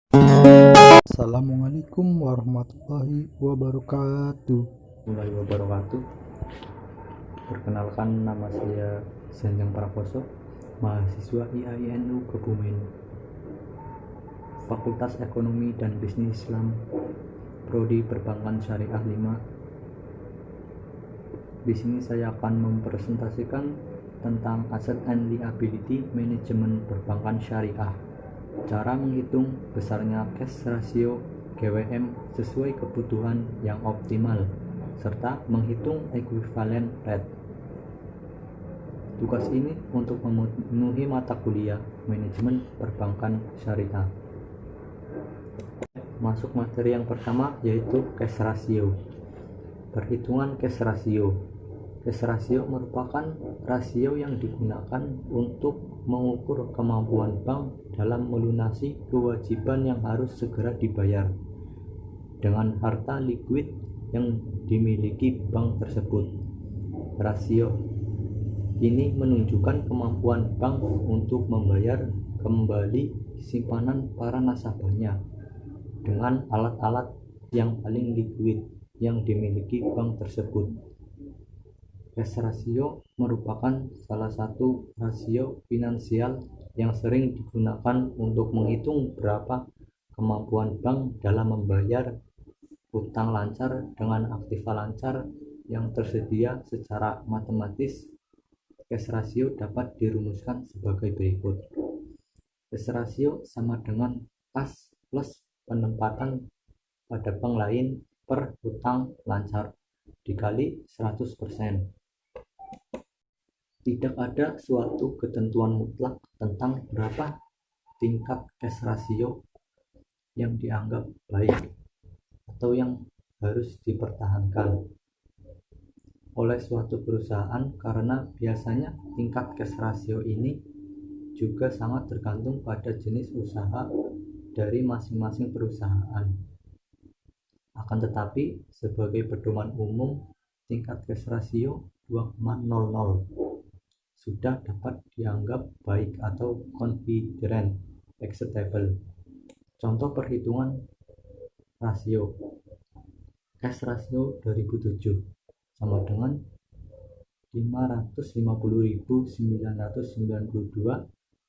Assalamualaikum warahmatullahi wabarakatuh. Perkenalkan, nama saya Sanjang Prakoso, mahasiswa IAINU Kebumen, Fakultas Ekonomi dan Bisnis Islam, Prodi Perbankan Syariah 5. Di sini saya akan mempresentasikan tentang Asset and Liability Management Perbankan Syariah, cara menghitung besarnya cash ratio GWM sesuai kebutuhan yang optimal, serta menghitung equivalent rate. Tugas ini untuk memenuhi mata kuliah Manajemen Perbankan Syariah. Masuk materi yang pertama, yaitu cash ratio. Perhitungan cash ratio. Cash ratio merupakan rasio yang digunakan untuk mengukur kemampuan bank dalam melunasi kewajiban yang harus segera dibayar dengan harta likuid yang dimiliki bank tersebut. Rasio ini menunjukkan kemampuan bank untuk membayar kembali simpanan para nasabahnya dengan alat-alat yang paling likuid yang dimiliki bank tersebut. Cash ratio merupakan salah satu rasio finansial yang sering digunakan untuk menghitung berapa kemampuan bank dalam membayar utang lancar dengan aktiva lancar yang tersedia secara matematis. Cash ratio dapat dirumuskan sebagai berikut. Cash ratio sama dengan kas plus penempatan pada bank lain per utang lancar dikali 100%. Tidak ada suatu ketentuan mutlak tentang berapa tingkat cash ratio yang dianggap baik atau yang harus dipertahankan oleh suatu perusahaan, karena biasanya tingkat cash ratio ini juga sangat tergantung pada jenis usaha dari masing-masing perusahaan. Akan tetapi, sebagai pedoman umum, tingkat cash ratio 2,00 sudah dapat dianggap baik atau considered acceptable. Contoh perhitungan rasio. Cash ratio 2007 sama dengan 550.992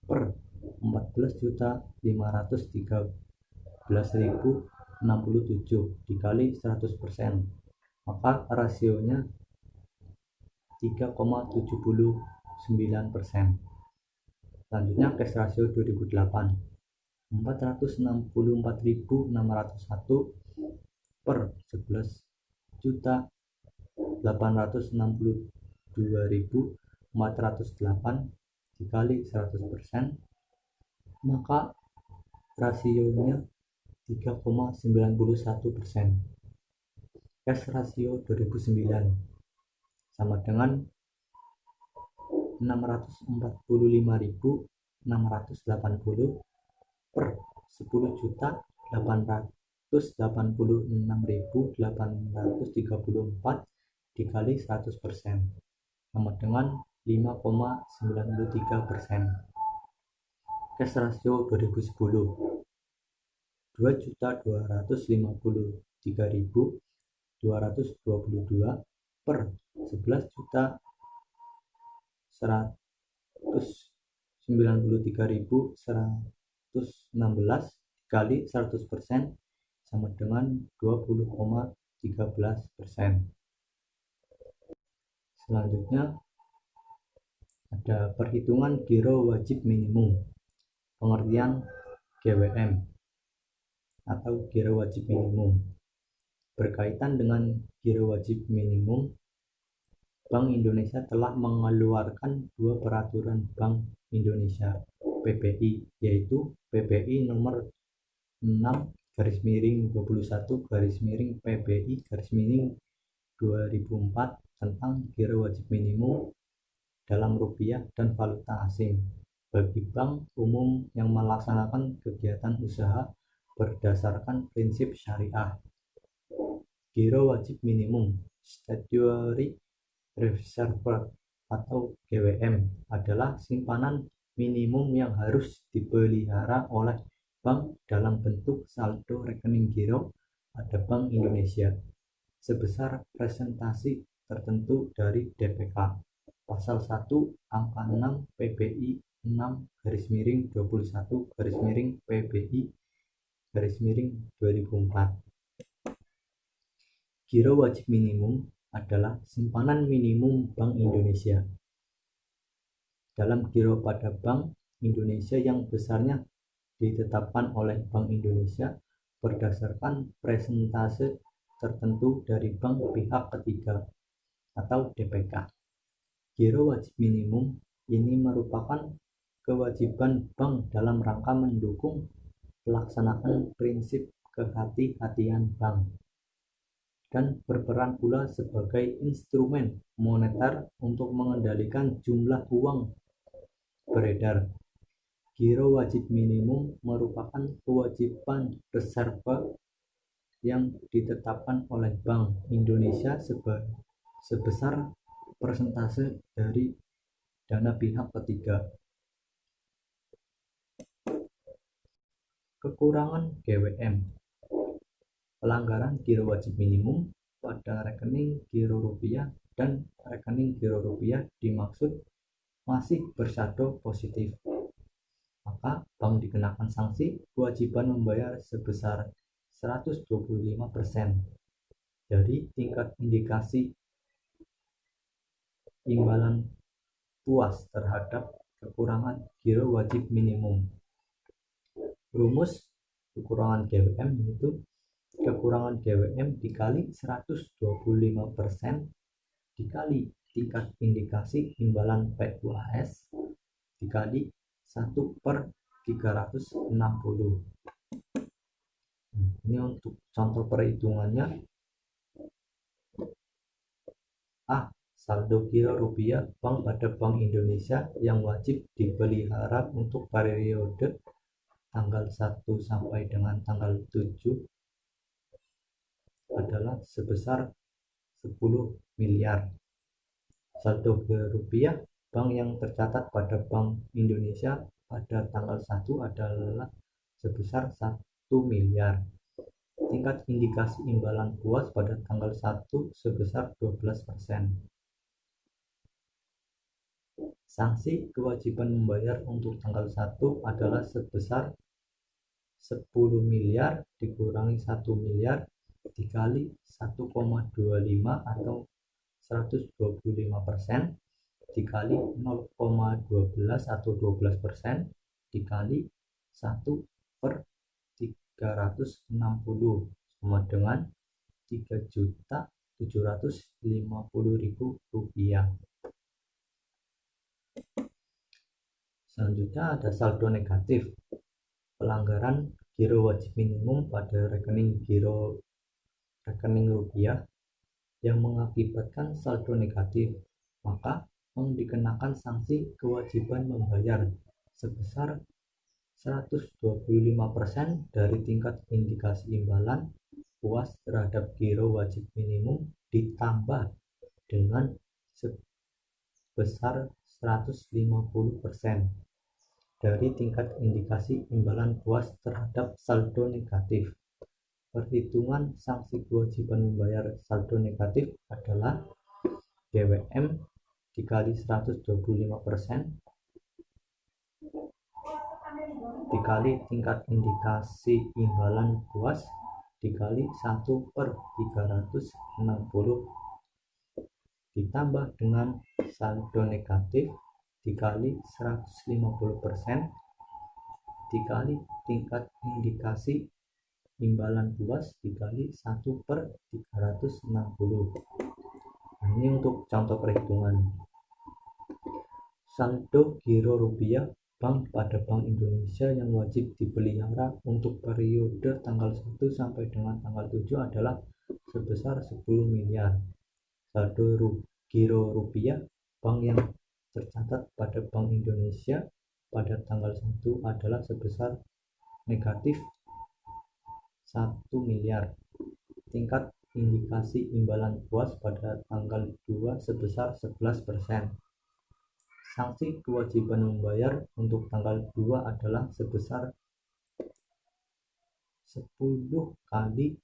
per 14.513.067 dikali 100%, maka rasionya 3,79%. Selanjutnya cash ratio 2008 464.601 per 11.862.408 dikali 100%, maka rasionya 3,91%. Cash ratio 2009 sama dengan 645.680 per 10.886.834 dikali 100% sama dengan 5,93%. Cash ratio 2010 2.253.222 per 11.193.116 dikali 100% sama dengan 20,13%. Selanjutnya ada perhitungan giro wajib minimum. Pengertian GWM atau giro wajib minimum. Berkaitan dengan giro wajib minimum, Bank Indonesia telah mengeluarkan dua peraturan Bank Indonesia PBI, yaitu PBI nomor 6/21/PBI/2004 tentang giro wajib minimum dalam rupiah dan valuta asing bagi bank umum yang melaksanakan kegiatan usaha berdasarkan prinsip syariah. Giro wajib minimum statutory reserve atau GWM adalah simpanan minimum yang harus dipelihara oleh bank dalam bentuk saldo rekening giro pada Bank Indonesia sebesar presentasi tertentu dari DPK. Pasal 1 angka 6 PBI 6-21-PBI-2004. Giro wajib minimum adalah simpanan minimum Bank Indonesia. Dalam giro pada Bank Indonesia yang besarnya ditetapkan oleh Bank Indonesia berdasarkan presentase tertentu dari bank pihak ketiga atau DPK. Giro wajib minimum ini merupakan kewajiban bank dalam rangka mendukung pelaksanaan prinsip kehati-hatian bank dan berperan pula sebagai instrumen moneter untuk mengendalikan jumlah uang beredar. Giro wajib minimum merupakan kewajiban reserve yang ditetapkan oleh Bank Indonesia sebesar persentase dari dana pihak ketiga. Kekurangan GWM. Pelanggaran giro wajib minimum pada rekening giro rupiah dan rekening giro rupiah dimaksud masih bersaldo positif, maka bank dikenakan sanksi kewajiban membayar sebesar 125% dari tingkat indikasi imbalan puas terhadap kekurangan giro wajib minimum. Rumus kekurangan GWM itu kekurangan GWM dikali 125% dikali tingkat indikasi imbalan P2S dikali 1/360. Ini untuk contoh perhitungannya. A. Saldo giro rupiah bank pada Bank Indonesia yang wajib dipelihara untuk periode tanggal 1 sampai dengan tanggal 7 adalah sebesar 10 miliar. Saldo giro rupiah bank yang tercatat pada Bank Indonesia pada tanggal 1 adalah sebesar 1 miliar. Tingkat indikasi imbalan puas pada tanggal 1 sebesar 12%. Sanksi kewajiban membayar untuk tanggal 1 adalah sebesar 10 miliar dikurangi 1 miliar dikali 1,25 atau 125% dikali 0,12 atau 12% dikali 1/360 sama dengan 3.750.000 rupiah. Selanjutnya ada saldo negatif. Pelanggaran giro wajib minimum pada rekening rupiah yang mengakibatkan saldo negatif, maka bank dikenakan sanksi kewajiban membayar sebesar 125% dari tingkat indikasi imbalan puas terhadap giro wajib minimum ditambah dengan sebesar 150% dari tingkat indikasi imbalan puas terhadap saldo negatif. Perhitungan sanksi kewajiban membayar saldo negatif adalah GWM dikali 125% dikali tingkat indikasi imbalan puas dikali 1/360 ditambah dengan saldo negatif dikali 150% dikali tingkat indikasi imbalan puas dikali 1/360. Ini untuk contoh perhitungan. Saldo giro rupiah bank pada Bank Indonesia yang wajib dipelihara untuk periode tanggal 1 sampai dengan tanggal 7 adalah sebesar 10 miliar. Saldo giro rupiah bank yang tercatat pada Bank Indonesia pada tanggal 1 adalah sebesar negatif 1 miliar. Tingkat indikasi imbalan puas pada tanggal 2 sebesar 11%. Sanksi kewajiban membayar untuk tanggal 2 adalah sebesar 10 kali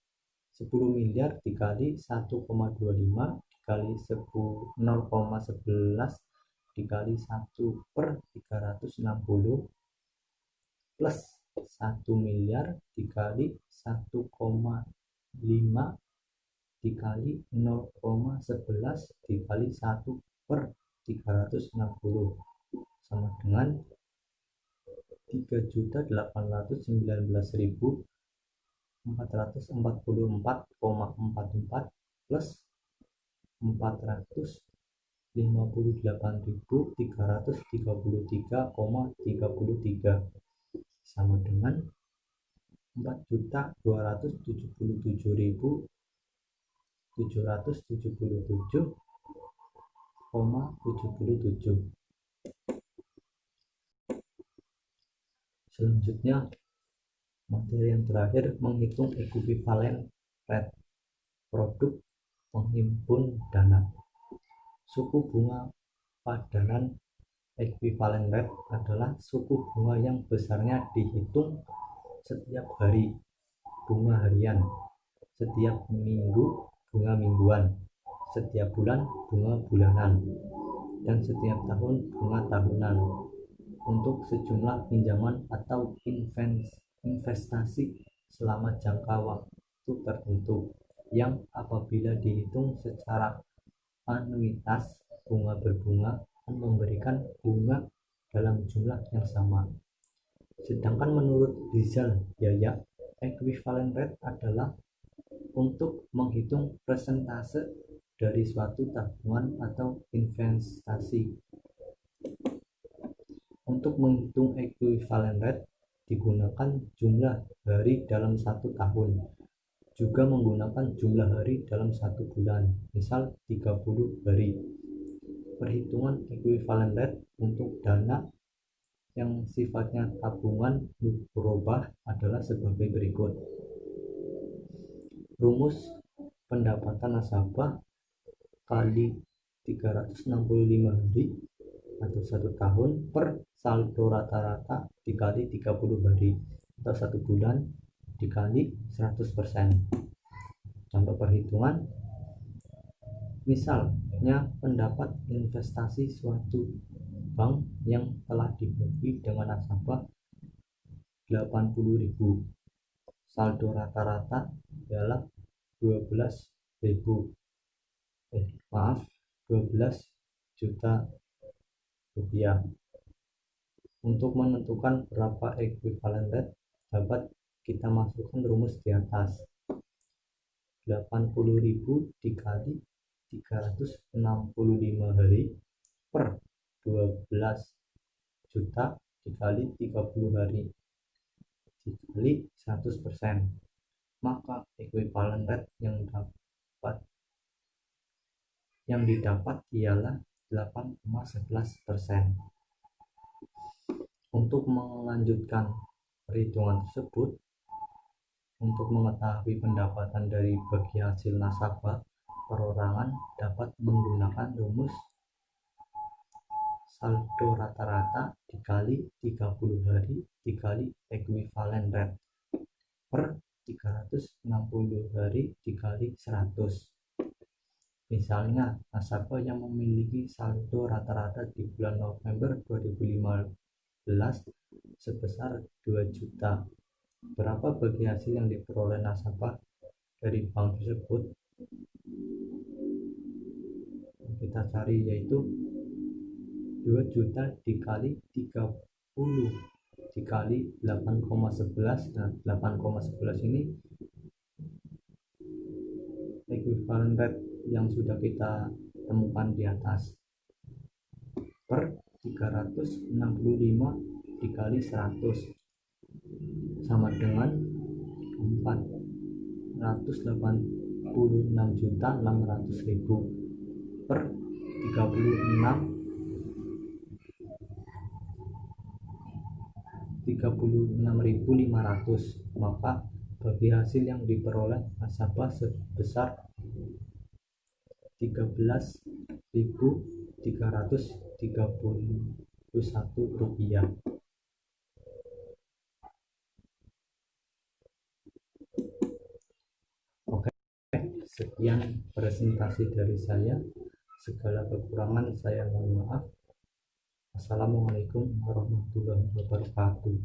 10 miliar dikali 1,25 dikali 0,11 dikali 1/360 plus 1 miliar dikali 1,5 dikali 0,11 dikali 1/360 sama dengan 3.018.444,44 plus 458.333,33 sama dengan 4.277.777,77. Selanjutnya, materi yang terakhir menghitung ekuivalen rate produk penghimpun dana. Suku bunga padanan equivalent rate adalah suku bunga yang besarnya dihitung setiap hari bunga harian, setiap minggu bunga mingguan, setiap bulan bunga bulanan, dan setiap tahun bunga tahunan untuk sejumlah pinjaman atau investasi selama jangka waktu tertentu yang apabila dihitung secara anuitas bunga berbunga memberikan bunga dalam jumlah yang sama. Sedangkan menurut Rizal Yahya, equivalent rate adalah untuk menghitung persentase dari suatu tabungan atau investasi. Untuk menghitung equivalent rate digunakan jumlah hari dalam satu tahun, juga menggunakan jumlah hari dalam satu bulan, misal 30 hari. Perhitungan equivalent rate untuk dana yang sifatnya tabungan berubah adalah sebagai berikut. Rumus pendapatan nasabah kali 365 hari atau 1 tahun per saldo rata-rata dikali 30 hari atau 1 bulan dikali 100%. Contoh perhitungan, misalnya pendapat investasi suatu bank yang telah dibagi dengan nasabah 80.000, saldo rata-rata adalah 12 juta rupiah. Untuk menentukan berapa equivalent rate dapat kita masukkan rumus di atas. 80.000 dikali 365 hari per 12 juta dikali 30 hari dikali 100%, maka equivalent rate yang didapat ialah 8,11%. Untuk melanjutkan perhitungan tersebut, untuk mengetahui pendapatan dari bagi hasil nasabah perorangan dapat menggunakan rumus saldo rata-rata dikali 30 hari dikali equivalent rate per 360 hari dikali 100. Misalnya, nasabah yang memiliki saldo rata-rata di bulan November 2015 sebesar 2 juta. Berapa bagi hasil yang diperoleh nasabah dari bank tersebut? Kita cari, yaitu 2 juta dikali 30 dikali 8,11. Nah, 8,11 ini equivalent rate yang sudah kita temukan di atas per 365 dikali 100 sama dengan 486.600.000 per 36.500. Maka bagi hasil yang diperoleh nasabah sebesar 13.331 rupiah. Sekian presentasi dari saya. Segala kekurangan saya mohon maaf. Assalamualaikum warahmatullahi wabarakatuh.